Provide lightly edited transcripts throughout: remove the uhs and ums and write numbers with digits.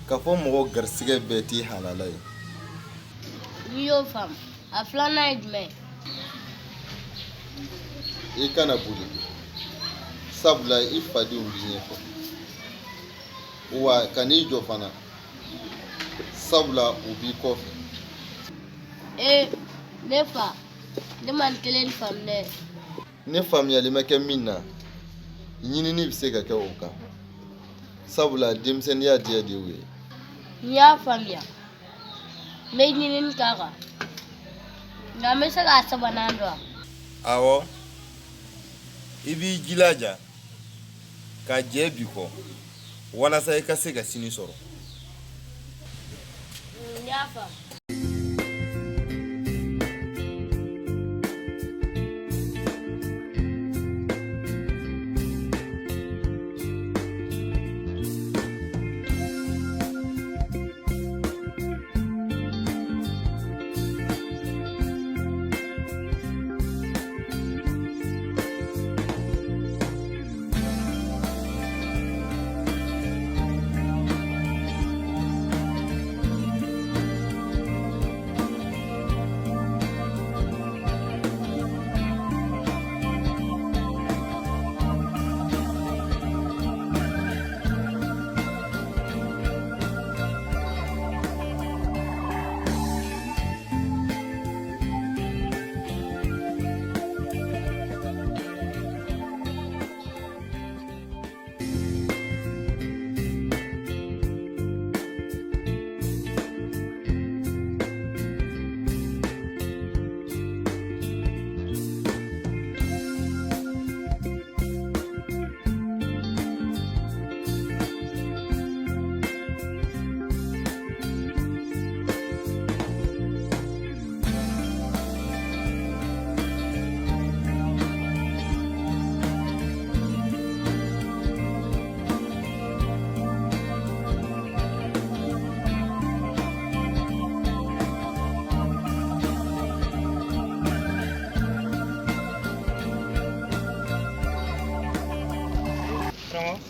K'a fɔ mɔgɔ garisɛgɛ bɛɛ t'i halala ye. N'i y'o faamu a filanan ye jumɛn ye? I kana boli sabula i fadenw b'i ɲɛfɛ wa kan'i jɔ fana sabula u b'i kɔfɛ. Ne fa ne ma nin kelen faamu dɛ. Ne faamuyali ma kɛ min na ɲinini bɛ se ka kɛ o kan sabula denmisɛnniya diya de y'o ye. N'i y'a faamuya n bɛ ɲinini k'a kan nka n bɛ se k'a sabanan dɔn. Awɔ i b'i jilaja ka jɛ bi kɔ walasa i ka se ka sini sɔrɔ. N y'a faamu.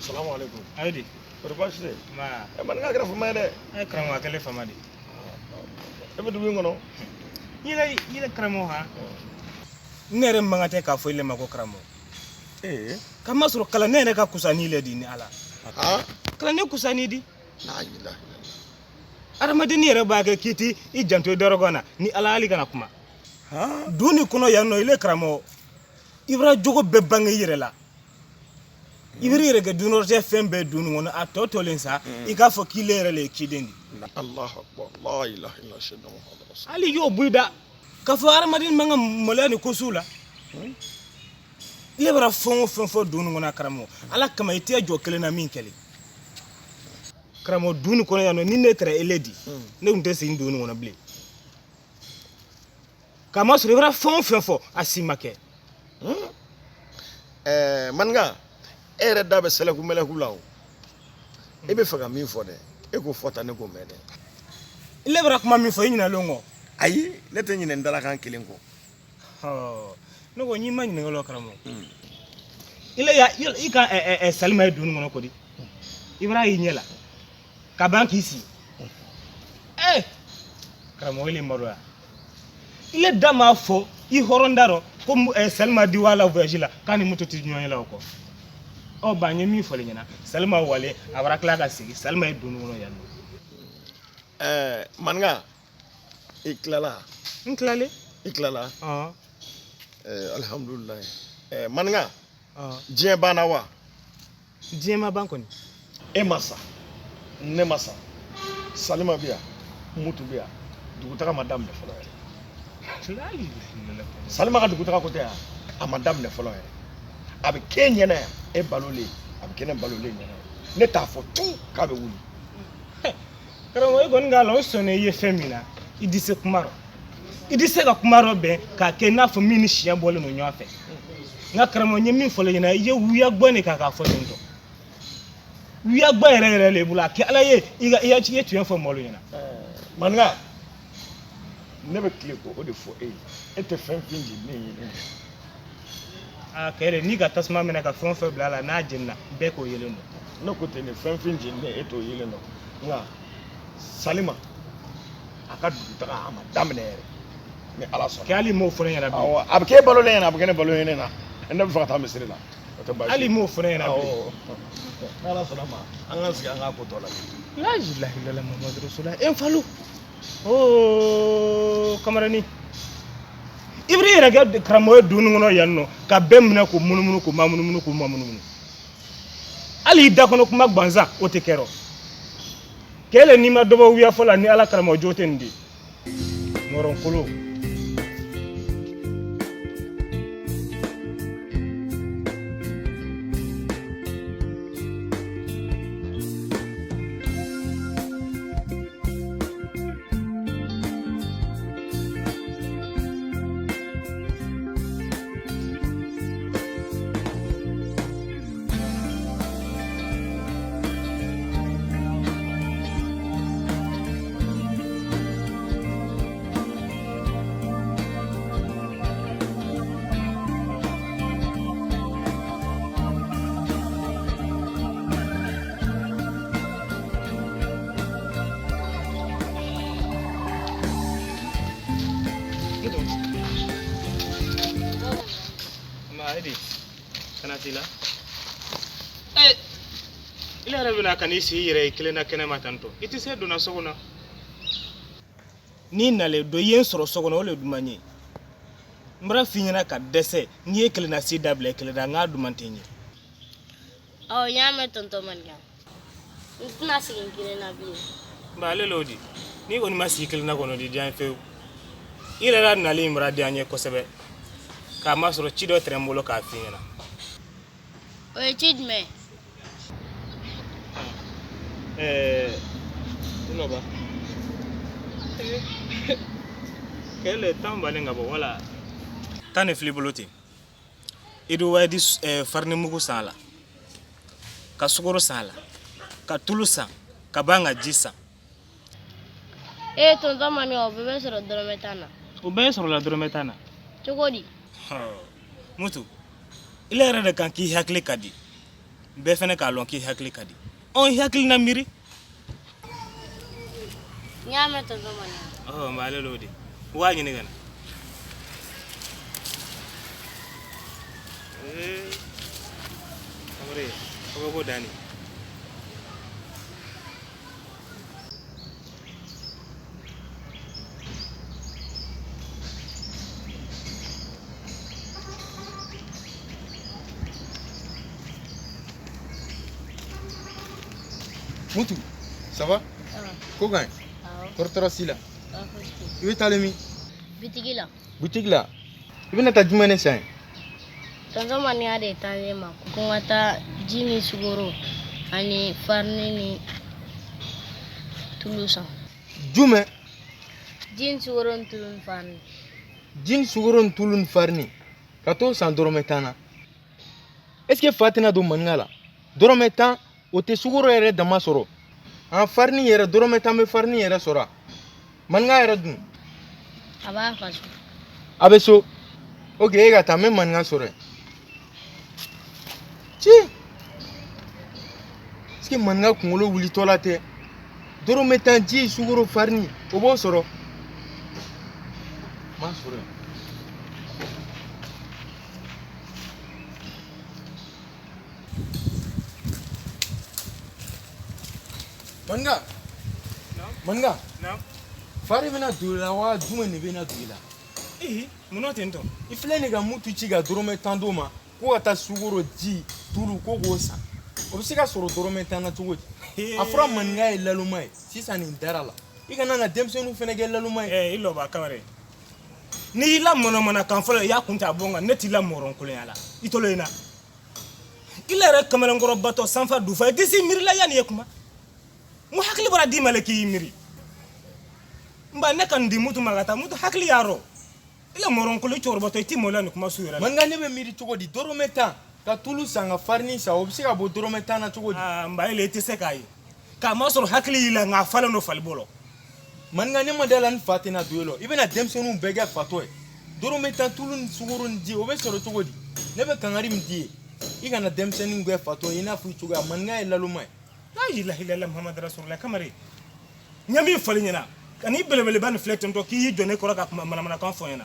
Assalamu alaikum. Aidi. Bashi de. Ma. Man nga kira fama de. Ay kramo kale fama de. E be duwi ngono. Yila kramo ha. Nere mangate ka fo ile mako kramo. Kama suru kala nene ka kusani le di ni ala. Ha? Kala ne kusani di. La ilaha. Aramadini yere ba ke kiti I janto dorogona ni ala ali kana kuma. Ha? Duni kuno yanno ile kramo. Ibra jogo be bangi yere la. Ibiri yere ke dunorte fembe dunu ngono atoto lensa ika fo kilere le kidendi. Allahu akbar. La ilaha illa shay'un Muhammad rasul. Ali yo buida ka fo aramadin manga molani kusula. Ile bara fon dunu ngona kramo. Ala kama ite jo kele na min kele. Kramo dunu kono yano ni netre eledi. Ne unte sin dunu ngona ble. Kama sure bara fon asimake. Manga ere da be sele ku mele ku lawo. E be faga min fo de. E ko fota ne ko mede. Ile bara kuma min fo yina longo. Ayi ne te nyine ndala kan kilin ko. No go nyima nyine ngolo kramo. Ile ya ika salma dunu ngono ko di. Ibrahim nyela. Ka banki isi. Kramo ile moro. Ile dama fo I horondaro ko salma di wala voyage la kan muto ti nyoy la ko. O ba nyemi fo le nyina salma wale abara kla ka sigi salma dunu ngono yallo. Manga iklala. Nklale? Iklala. Alhamdulillah. Manga. Diɲɛ banna wa? Diɲɛ ma ban kɔni. E masa, ne masa, Salima bɛ yan, Mutu bɛ yan, dugutaga ma daminɛ fɔlɔ yɛrɛ. Salima ka dugutaga ko tɛ yan, a ma daminɛ fɔlɔ yɛrɛ. A bɛ kɛ ɲɛna yan, e balolen, a bɛ kɛ ne balolen ɲɛna yan. Ne t'a fɔ tun k'a bɛ wuli. Karamɔgɔ e kɔni k'a la o sɔnna I ye fɛn min na I tɛ se kuma rɔ. I tɛ se ka kuma rɔ bɛn k'a kɛ n'a fɔ min ni siɲɛ bɔlen don ɲɔgɔn fɛ. Nka karamɔgɔ n ye min fɔ le ɲɛna I ye wuya gbɔ ne k'a fɔ ten tɔ. Wuya gbɔ yɛrɛ le bolo a kɛ Ala ye I ye tiɲɛ fɔ mɔlu ɲɛna. Maninka ne bɛ tile ko o de fɔ e ye e tɛ fɛn fɛn jeni ne ye ne. Kɛlɛ n'i ka tasuma minɛ ka fɛn bila a la n'a jenina bɛɛ k'o yelen don. Ne ko ten ne fɛn fɛn jeni ne e t'o yelen don nka Salima a ka dugutaga a ma daminɛ yɛrɛ ni Ala sɔnna. Kɛ hali m'o fɔ ne ɲɛna bi. Awɔ a bɛ k'e balolen ɲɛna a bɛ kɛ ne balolen ɲɛna ne bɛ fɛ ka taa misiri la o tɛ baasi ye. Hali m'o fɔ ne ɲɛna bi. N'Ala sɔnna ma an k'an sigi an k'a ko tɔ la. La ilaha illallah Muhammadu Rasulullah en falu. Oh kamarani. Ibri yɛrɛ kɛ karamɔgɔ ye dunni kɔnɔ yan nɔ ka bɛɛ minɛ k'o munumunu k'o mamunumunu k'o mamunumunu. Hali i da kɔnɔ kuma gansan o tɛ kɛ rɔ. Kɛlɛ n'i ma dɔbɔ wuya fɔ la ni Ala karamɔgɔ jo tɛ nin di. Mɔrɔnkolo. Kanatila. Il yɛrɛ bɛna ka n'i sigi yɛrɛ i kelen na kɛnɛ ma tantɔ i tɛ se donna so kɔnɔ n'i nalen dɔ i ye n sɔrɔ so kɔnɔ o le duman ye n bɔra f'i ɲɛna ka dɛsɛ n'i ye kelen na si dabila kelen na n k'a duman tɛ ɲɛ. Awɔ n y'a mɛn tonton Manika n tɛna sigi n kelen na bilen. Ba ale l'o di n'i kɔni ma sigi kelen na kɔnɔ di diya n fewu i yɛrɛ nalen mara diya n ye kosɛbɛ k'a ma sɔrɔ ci dɔ tɛrɛ n bolo k'a f'i ɲɛna. O ye ci jumɛn? Unoba. Kɛlɛ tan balen ka bɔ wala. Tan ne fili bolo ten. I do wa di farini mugu san la. Ka sukoro san la. Ka tulu san. Ka ban ka ji san. Tonton Manika o bɛɛ bɛ sɔrɔ dɔrɔmɛ 10 na. O bɛɛ sɔrɔ la dɔrɔmɛ 10 na. Cogo di? Mutu. Il yɛrɛ de kan k'i hakili ka di. Bɛɛ fɛnɛ k'a lɔn k'i hakili ka di. Ɔn hakili na miiri. N y'a mɛn tonton Manika. Mɛ ale l'o de. Waa ɲini ka na. Amore, o bɛ ko Dani. Mutu, ça va? Ko kan? Kɔrɔtɔrɔ si la. I bɛ taalen min? Bitigi la. Boutique la. I bɛna taa jumɛn de san ye? Tonton Manika de ye taalen ma ko n ka taa ji ni sukoro ani farini ni tulu san. Jumɛn? Ji ni sukoro ni tulu ni farini. Ji ni sukoro ni tulu ni farini ka t'o san dɔrɔmɛ 10 na. Est-ce que fa tɛna don maninka la? Dɔrɔmɛ 10 o tɛ sukoro yɛrɛ dama sɔrɔ. Farini yɛrɛ dɔrɔmɛ 10 bɛ farini yɛrɛ sɔrɔ. Maninka yɛrɛ dun? A b'a faso. A bɛ so. Ok, e ka taa n bɛ maninka sɔrɔ yen. Ci. Est-ce que maninka kunkolo wulitɔla tɛ? Dɔrɔmɛ 10 ji sukoro farini o b'o sɔrɔ. M'a sɔrɔ yen. Maninka. Maninka. Fari bɛna don i la wa jumɛn de bɛna don i la? Munna ten tɔ? I filɛ nin ka mutu ci ka dɔrɔmɛ 10 d'o ma ko ka taa sukoro ji tulu ko k'o san. O bɛ se ka sɔrɔ dɔrɔmɛ 10 na cogo di? A fɔra maninka ye laluma ye sisan nin dara la. I kana na denmisɛnninw fɛnɛ kɛ laluma ye. I lɔba Kamara. N'i y'i la mɔnɔmɔnɔ kan fɔlɔ i y'a kun ta bɔ n kan ne t'i la mɔrɔnkolonya la. I tolo in na. I la yɛrɛ kamalenkɔrɔbatɔ sanfa dufa i tɛ se miiri la yanni ye kuma. N hakili bɔra d'i ma le k'i miiri. N ba ne ka nin di mutu ma ka taa mutu hakili y'a rɔ. I la mɔrɔnkolo cɛkɔrɔbatɔ i t'i mɔla nin kuma su yɛrɛ la. Maninka ne bɛ miiri cogo di dɔrɔmɛ 10 ka tulu san ka farini san o bɛ se ka bɔ dɔrɔmɛ 10 na cogo di? N ba ile i tɛ se k'a ye. K'a ma sɔrɔ hakili y'i la nka a falen don fali bolo. Maninka ne ma da la ni fa tɛna don e la. I bɛna denmisɛnninw bɛɛ kɛ fatɔ ye. Dɔrɔmɛ 10 tulu ni sukoro ni ji o bɛ sɔrɔ cogo di? Ne bɛ kangari min di ye. I kana denmisɛnninw kɛ fatɔ ye i n'a fɔ i cogoya maninka ye laluma ye. La ilaha illallah Muhammadu Rasulullah Kamara. nyami fali nyina ani belebele ban flex to ki yi jone ko ka mana kan fo nyina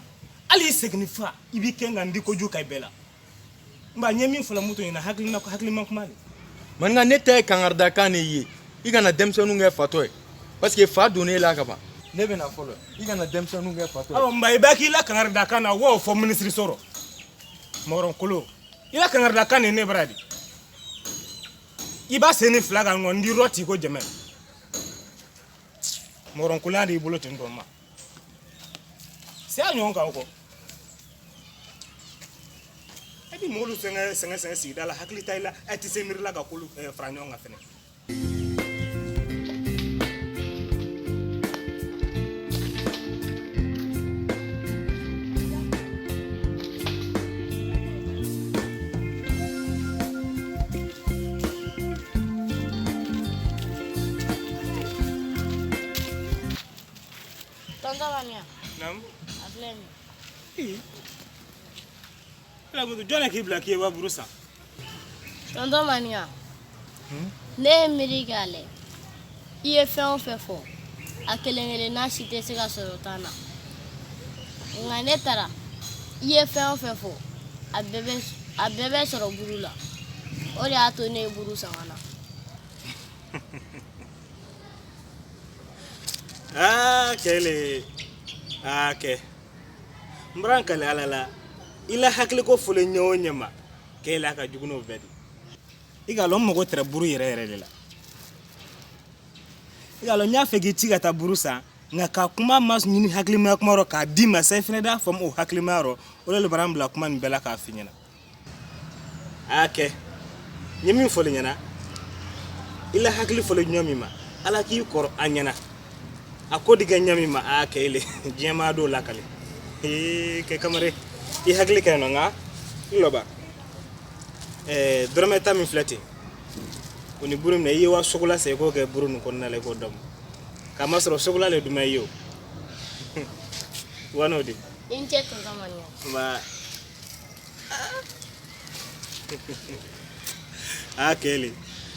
ali signifa ibi kenga ndiko ju kay bela mba nyami fala muto nyina hakli man ko mali man nga nete kangarda kan yi igana demsenu nge fatoy parce que fa donner la kaba ne bena folo igana demsenu nge fatoy aw mba ibaki la kangarda kan wo fo ministry soro moron kolo ila kangarda kan ne bradi iba seni flaga ngondi roti ko jeme moron kulandi bulotin do ma se anyon ka ko edi molu senga sigdala hakli tayla ati semir la ga kulu franyo nga fene Tonton Mania. nam Appelez-moi. la go jona ki black wa burusa Tonton Mania. Ne mirigale. Iye fɛn o fɛn fɔ a kelen n'a si tɛ se ka sɔrɔ tan na nka ne taara I ye fɛn o fɛn fɔ a bɛɛ bɛ sɔrɔ buru la o de y'a to ne ye buru san ka na. kele ke mbran kale alala ila hakli ko fule nyawo nyama kele ka juguno bedi iga lo mo go tere buru yere de la iga lo nya fegi tiga ta buru sa nga ka kuma mas nyini hakli ma kuma ro ka di ma sai fene da fam o hakli ma ro o le baram bla kuma bela ka finyana nyemi fole nyana ila hakli fole nyomi ma ala ki kor anyana akodi ga nyami ma ile jema do lakale ke kamare I hakli keno nga loba drometa mi flati oni burum ne yewa sokula se ko ke burun ko na le ko dom kama soro sokula le duma yo wanodi Inche Tonton Mania. ba kele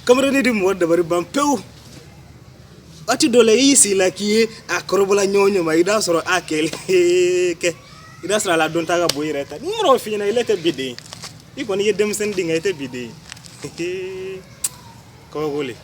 kamare ni dim wodda bari bam pew ati dole isi la ki akorobola nyonyo ma ida soro akele ke ida soro la don taga boyire ta mro fina ile te bide iko ni yedem sen dinga te bide ko gole